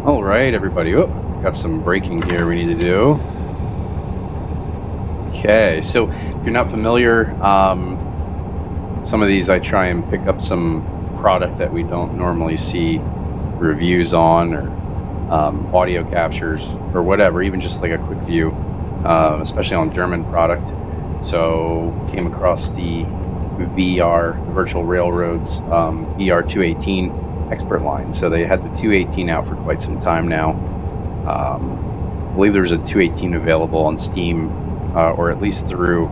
All right, everybody. Oh, got some braking here we need to do. Okay, so if you're not familiar, some of these I try and pick up some product that we don't normally see reviews on, or audio captures or whatever, even just like a quick view, especially on German product. So came across the VR, the Virtual Railroads BR218 expert line. So they had the 218 out for quite some time now. I believe there was a 218 available on Steam, or at least through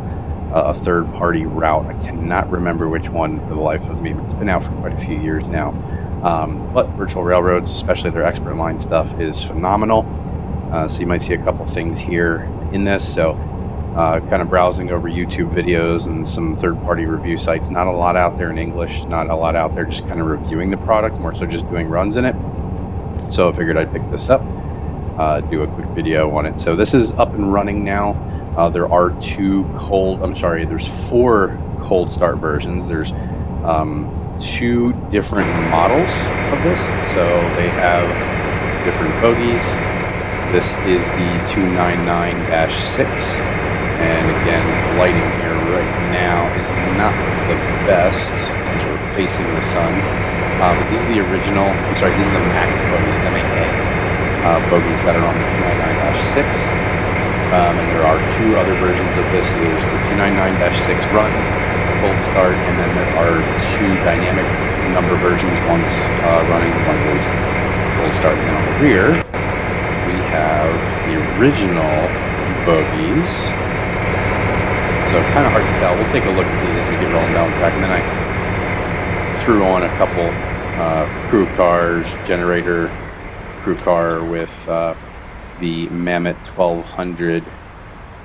a third-party route. I cannot remember which one for the life of me, but it's been out for quite a few years now. But Virtual Railroads, especially their expert line stuff, is phenomenal. So you might see a couple things here in this. So kind of browsing over YouTube videos and some third-party review sites. Not a lot out there in English, not a lot out there just kind of reviewing the product, more so just doing runs in it. So I figured I'd pick this up, do a quick video on it. So this is up and running now. There are there's 4 cold start versions. There's 2 different models of this. So they have different bogies. This is the 299-6. And again, the lighting here right now is not the best since we're facing the sun. But these are the original, these are the MAC bogies, M-A-K, bogies that are on the 299-6. And there are 2 other versions of this. There's the 299-6 run, cold start, and then there are 2 dynamic number versions. One's running, one is cold start. And on the rear, we have the original bogies. So kind of hard to tell. We'll take a look at these as we get rolling down the track. And then I threw on a couple crew cars, generator crew car with the Mammoth 1200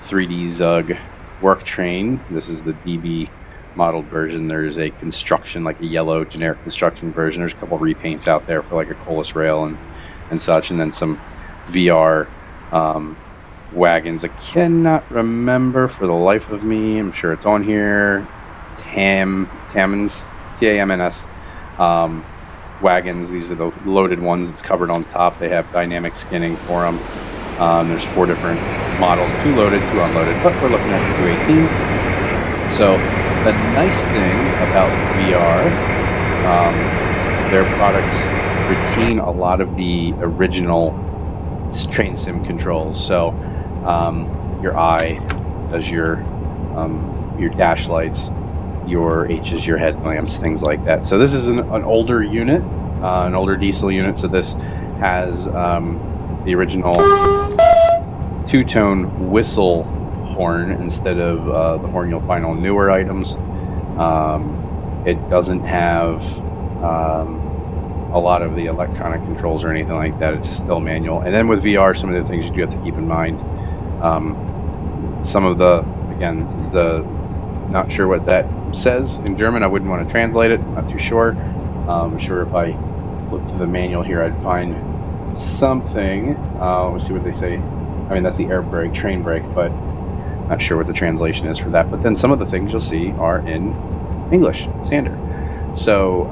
3D Zug work train. This is the DB modeled version. There's a construction, like a yellow generic construction version. There's a couple repaints out there for like a Colas rail and such. And then some VR wagons. I cannot remember for the life of me. I'm sure it's on here. Tamans, T-A-M-N-S wagons. These are the loaded ones. It's covered on top. They have dynamic skinning for them. There's 4 different models, 2 loaded, 2 unloaded, but we're looking at the 218. So the nice thing about VR, their products retain a lot of the original train sim controls. So your I does your dash lights, your H is your headlamps, things like that. So this is an older unit, an older diesel unit. So this has the original 2-tone whistle horn instead of the horn you'll find on newer items. It doesn't have a lot of the electronic controls or anything like that. It's still manual. And then with VR, some of the things you do have to keep in mind. Some of not sure what that says in German. I wouldn't want to translate it. I'm not too sure. I'm sure if I flip through the manual here, I'd find something. Let's see what they say. I mean, that's the air brake, train brake, but not sure what the translation is for that. But then some of the things you'll see are in English, standard. So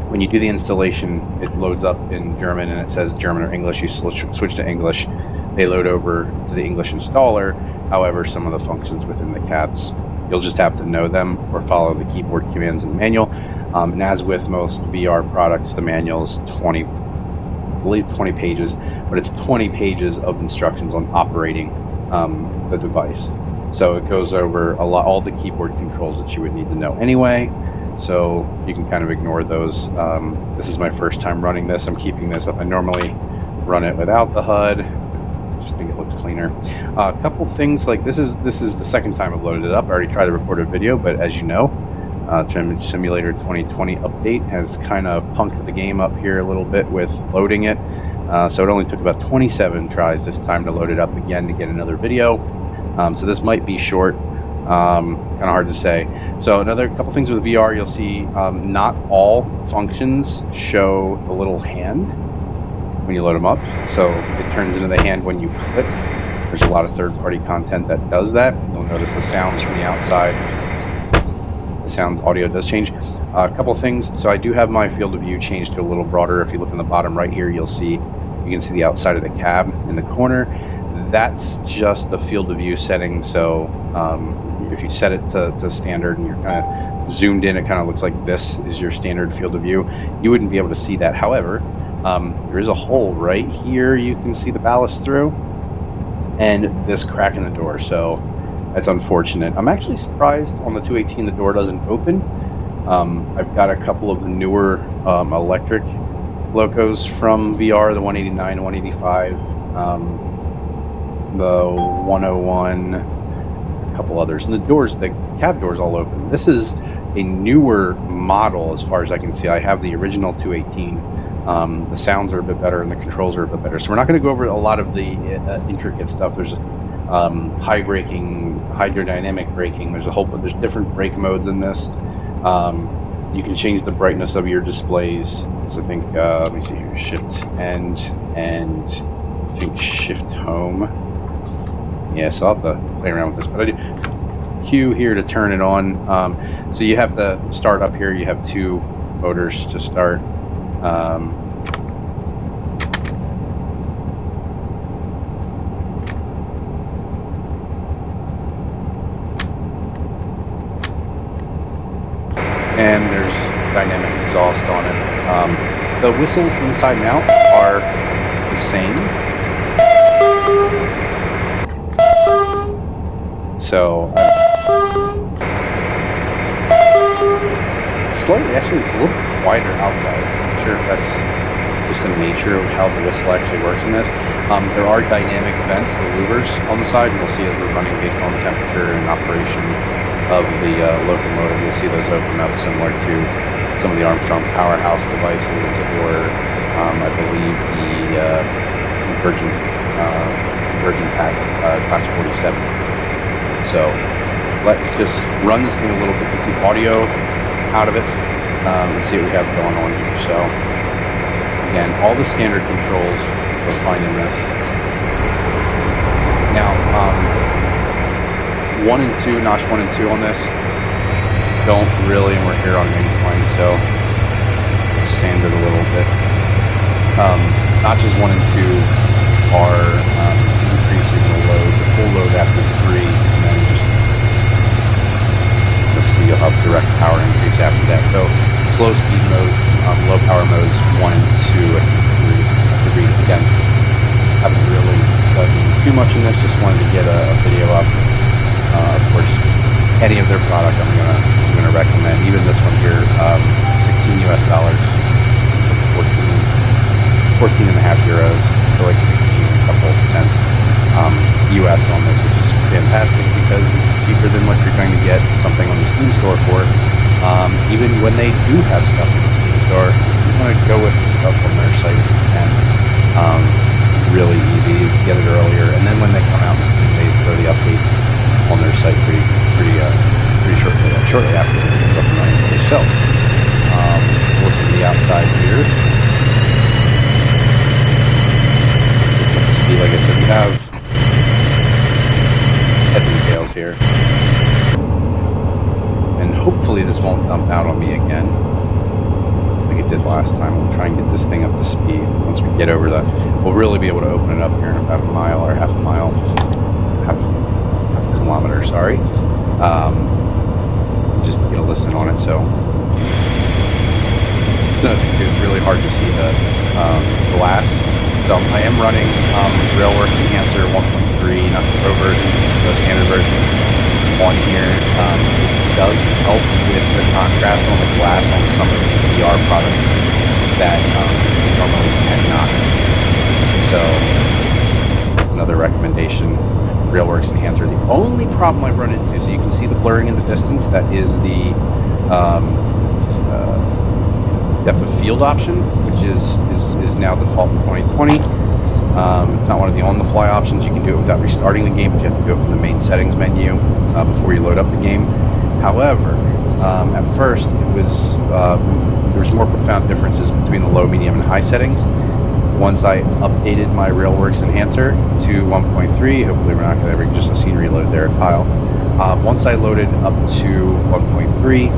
when you do the installation, it loads up in German and it says German or English. You switch to English. They load over to the English installer. However, some of the functions within the cabs, you'll just have to know them or follow the keyboard commands in the manual. And as with most VR products, the manual is 20 pages, but it's 20 pages of instructions on operating the device. So it goes over all the keyboard controls that you would need to know anyway. So you can kind of ignore those. This is my first time running this. I'm keeping this up. I normally run it without the HUD. Just think it looks cleaner. A couple things, like this is the second time I've loaded it up. I already tried to record a video, but as you know, Train Simulator 2020 update has kind of punked the game up here a little bit with loading it. So it only took about 27 tries this time to load it up again to get another video. So this might be short. Kind of hard to say. So another couple things with VR, you'll see not all functions show the little hand when you load them up. So it turns into the hand when you click. There's a lot of third-party content that does that. You'll notice the sounds from the outside. The sound audio does change. A couple things. So I do have my field of view changed to a little broader. If you look in the bottom right here, you can see the outside of the cab in the corner. That's just the field of view setting. So if you set it to standard and you're kind of zoomed in, it kind of looks like this is your standard field of view. You wouldn't be able to see that. However, there is a hole right here you can see the ballast through, and this crack in the door. So that's unfortunate. I'm actually surprised on the 218 the door doesn't open. I've got a couple of the newer electric locos from VR, the 189, 185, the 101, a couple others. And the cab doors all open. This is a newer model as far as I can see. I have the original 218. The sounds are a bit better and the controls are a bit better. So we're not going to go over a lot of the intricate stuff. There's high braking, hydrodynamic braking. There's different brake modes in this. You can change the brightness of your displays. So I think, let me see here, shift and I think shift home. Yeah, so I'll have to play around with this, but I do Q here to turn it on. So you have the start up here. You have two motors to start. And there's dynamic exhaust on it. The whistles inside and out are the same. So slightly, actually, it's a little quieter outside. I'm not sure if that's just the nature of how the whistle actually works in this. There are dynamic vents, the louvers on the side, and we'll see as we're running based on temperature and operation of the locomotive. You'll see those open up similar to some of the Armstrong powerhouse devices, or I believe the Virgin Pack Class 47. So let's just run this thing a little bit, get some audio out of it, and see what we have going on here. So again, all the standard controls we'll find in this. Now, 1 and 2, notch 1 and 2 on this don't really, and we're here on an incline, so sand it a little bit. Notches 1 and 2 are increasing the load, the full load after 3, and then just, you'll see you'll have direct power increase after that. So slow speed mode, low power modes 1 and 2, I think 3. Again, haven't really done too much in this, just wanted to get a video up. Of course, any of their product I'm gonna recommend. Even this one here, $16 US, 14 and a half euros, so like 16 a couple cents US on this, which is fantastic because it's cheaper than what you're going to get something on the Steam store for. Even when they do have stuff in the Steam store, you want to go with the stuff on their site if you can. Really easy to get it earlier, and then when they come out in Steam, they throw the updates on their site pretty shortly after it's up and running. So, listen to the outside here. This up to speed, like I said, we have heads and tails here, and hopefully this won't dump out on me again, like it did last time. We'll try and get this thing up to speed. Once we get over that, we'll really be able to open it up here in about a mile or half a mile. Half a kilometer, sorry. Just get a listen on it. So it's really hard to see the glass. So I am running Railworks Enhancer 1.3, not the Pro version, the standard version on here. It does help with the contrast on the glass on some of these VR products that normally cannot. So another recommendation, Railworks Enhancer. The only problem I've run into, so you can see the blurring in the distance, that is the depth of field option, which is now default in 2020. It's not one of the on-the-fly options. You can do it without restarting the game, but you have to go from the main settings menu before you load up the game. However, at first there was more profound differences between the low, medium, and high settings. Once I updated my Railworks Enhancer to 1.3, hopefully we're not going to ever just a scenery load there, a tile. Once I loaded up to 1.3,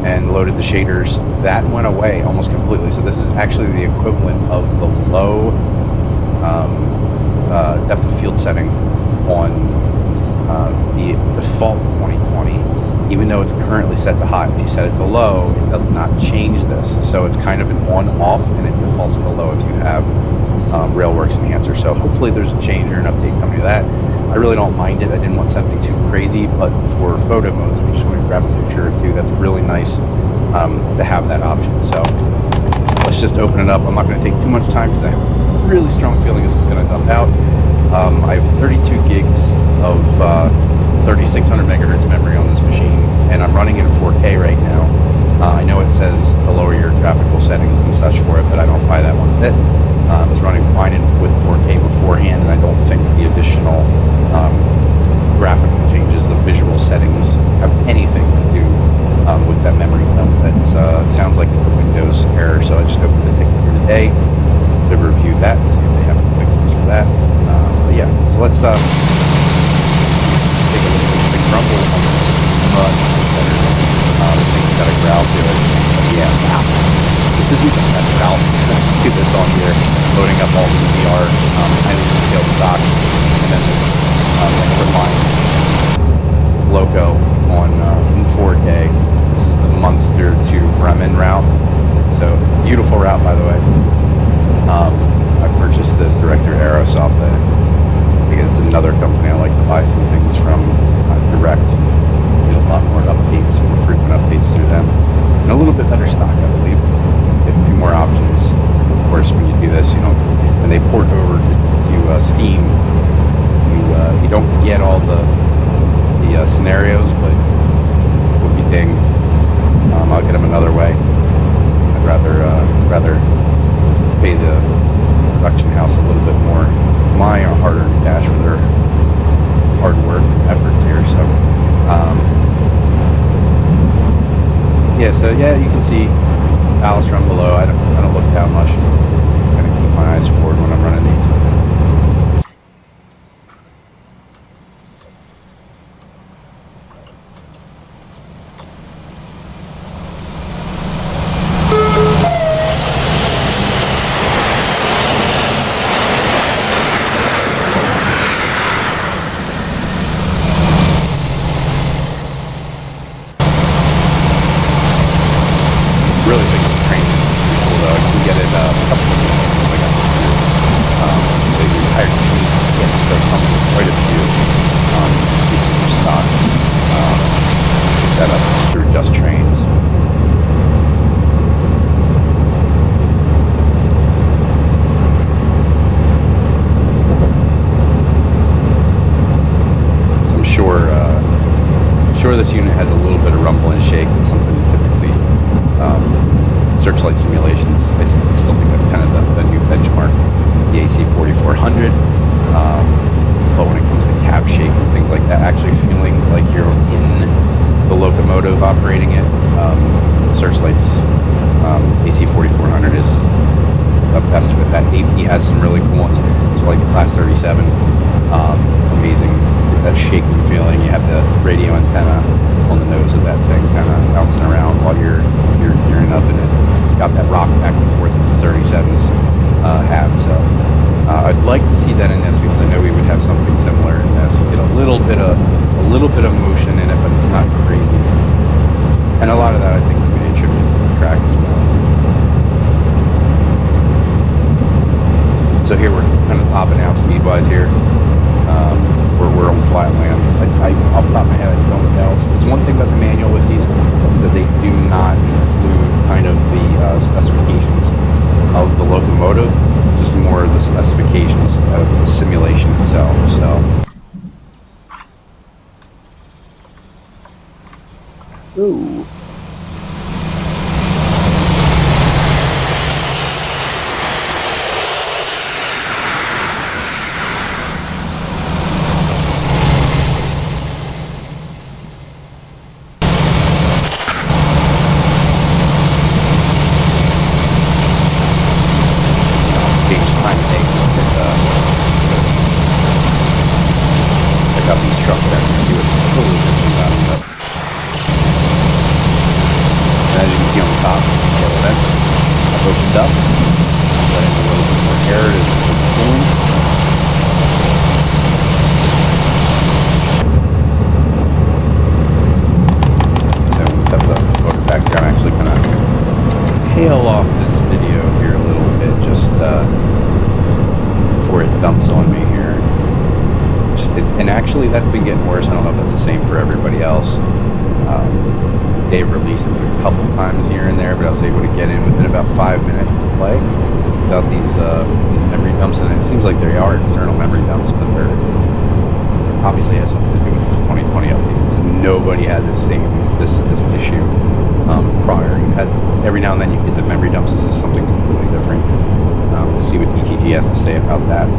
and loaded the shaders, that went away almost completely. So this is actually the equivalent of the low depth of field setting on the default 2020. Even though it's currently set to high, if you set it to low, it does not change this. So it's kind of an on-off, and it defaults to low if you have Railworks Enhancer. So hopefully there's a change or an update coming to that. I really don't mind it. I didn't want something too crazy, but for photo modes, if you just want to grab a picture or two, that's really nice to have that option. So let's just open it up. I'm not going to take too much time because I have a really strong feeling this is going to dump out. I have 32 gigs of 3600 megahertz memory on this machine, and I'm running it in 4K right now. I know it says to lower your graphical settings and such for it, but I don't buy that one bit. I was running fine with 4K beforehand, and I don't think the additional graphical changes, the visual settings, have anything to do with that memory dump. That sounds like it's a Windows error, so I just opened the ticket for today to review that, see if they have any fixes for that. But yeah, so let's take a look at this big rumble on this mud better. This thing's got a growl to it. But yeah, wow. This isn't the best route to do this on here. Loading up all the BR, highly detailed stock, and then this extra line loco on in 4K. This is the Muenster to Bremen route. So beautiful route, by the way. I purchased this Director Aerosoft. I think it's another company I like to buy some things from direct. There's a lot more updates, more frequent updates through them, and a little bit better stock, I believe. Get a few more options. Of course, when you do this, you don't. When they port over to Steam, you don't get all the scenarios, but we'll be ding. I'll get them another way. I'd rather pay the production house a little bit more, my hard-earned cash for their hard work and efforts here. So, yeah, you can see Alice run below. I don't look down much. I'm gonna keep my eyes forward when I'm running these. Really think this train is pretty cool though. You can get it a couple of different ways. I got this through the entire team. Yeah, so it comes with quite a few pieces of stock. Pick that up through Just Trains. So I'm sure this unit has a little bit of rumble and shake. It's something typically searchlight simulations, I still think that's kind of the new benchmark, the AC 4400. But when it comes to cab shape and things like that, actually feeling like you're in the locomotive operating it, Searchlight's AC 4400 is the best with that. AP has some really cool ones, so like the Class 37, amazing, that shaking feeling. You have the radio antenna on the nose of that thing, kind of bouncing around while you're gearing up in it. It's got that rock back and forth that the 37s have. So I'd like to see that in this, because I know we would have something similar in this. You get a little bit of motion in it, but it's not crazy. And a lot of that, I think, would be attributed to the track as well. So here we're kind of topping out speed-wise here. We're on flat land. Off the top of my head, I don't know. There's one thing about the manual with these is that they do not include kind of the specifications of the locomotive, just more the specifications of the simulation itself. So, ooh. Check out these trucks there and see what's totally different about them. see on the top, tail vents have opened up, letting a little bit more air to some cooling. So we'll have the motor back here. I'm actually going to tail off this video here a little bit, just before it dumps on me here. And actually, that's been getting worse. I don't know if that's the same for everybody else. They've released it a couple times here and there, but I was able to get in within about 5 minutes to play without these memory dumps. And it seems like they are external memory dumps, but they're obviously has something to do with the 2020 updates. Nobody had this issue prior. You had every now and then you get the memory dumps. This is something completely different. We'll see what DTG has to say about that.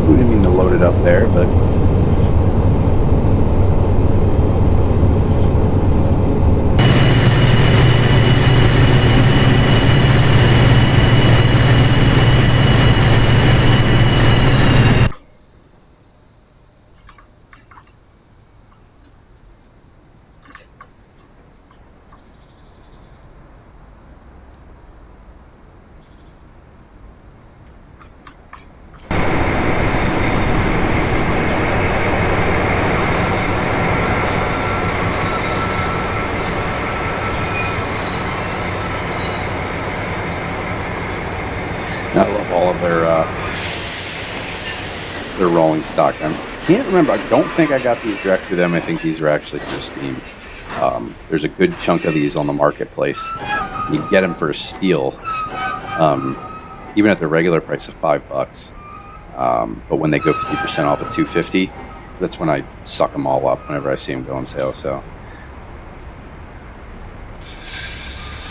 We didn't mean to load it up there, but I love all of their rolling stock. I can't remember. I don't think I got these direct to them. I think these are actually for Steam. There's a good chunk of these on the marketplace. You can get them for a steal, even at the regular price of $5. But when they go 50% off at $250, that's when I suck them all up whenever I see them go on sale. So,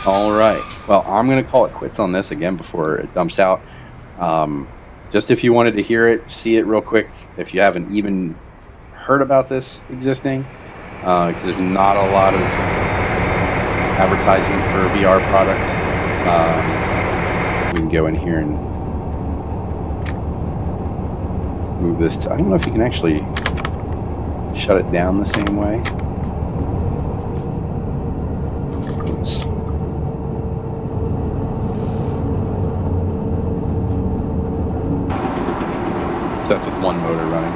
all right. Well, I'm going to call it quits on this again before it dumps out. Just if you wanted to hear it, see it real quick, if you haven't even heard about this existing, because there's not a lot of advertisement for VR products. We can go in here and move this. I don't know if you can actually shut it down the same way. Oops. So that's with one motor running.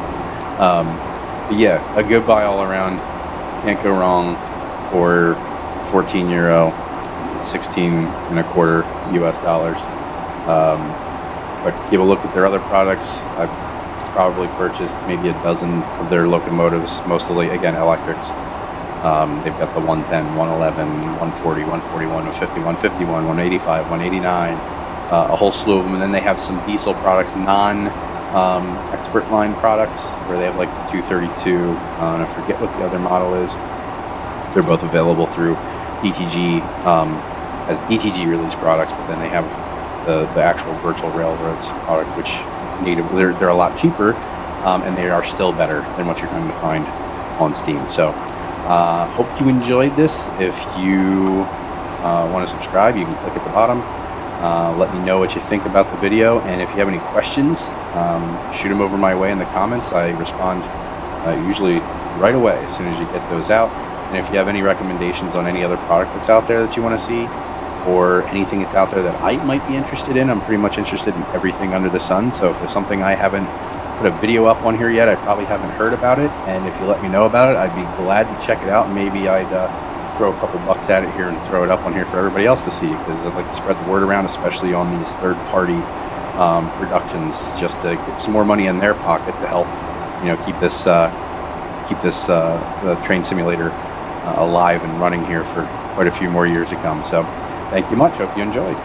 But yeah, a good buy all around. Can't go wrong for €14, 16.25 US dollars. But give a look at their other products. I've probably purchased maybe a dozen of their locomotives, mostly again electrics. They've got the 110, 111, 140, 141, 150, 151, 185, 189, a whole slew of them. And then they have some diesel products, expert line products, where they have like the 232, and I forget what the other model is. They're both available through DTG as DTG release products, but then they have the actual virtual railroads product, which they're a lot cheaper, and they are still better than what you're going to find on Steam. So hope you enjoyed this. If you want to subscribe, you can click at the bottom. Let me know what you think about the video, and if you have any questions, shoot them over my way in the comments. I respond usually right away as soon as you get those out. And if you have any recommendations on any other product that's out there that you want to see, or anything that's out there that I might be interested in, I'm pretty much interested in everything under the sun. So if there's something I haven't put a video up on here yet, I probably haven't heard about it, and if you let me know about it, I'd be glad to check it out, and maybe I'd throw a couple bucks at it here and throw it up on here for everybody else to see, because I'd like to spread the word around, especially on these third-party productions, just to get some more money in their pocket to help, keep this the train simulator alive and running here for quite a few more years to come. So thank you much. Hope you enjoyed.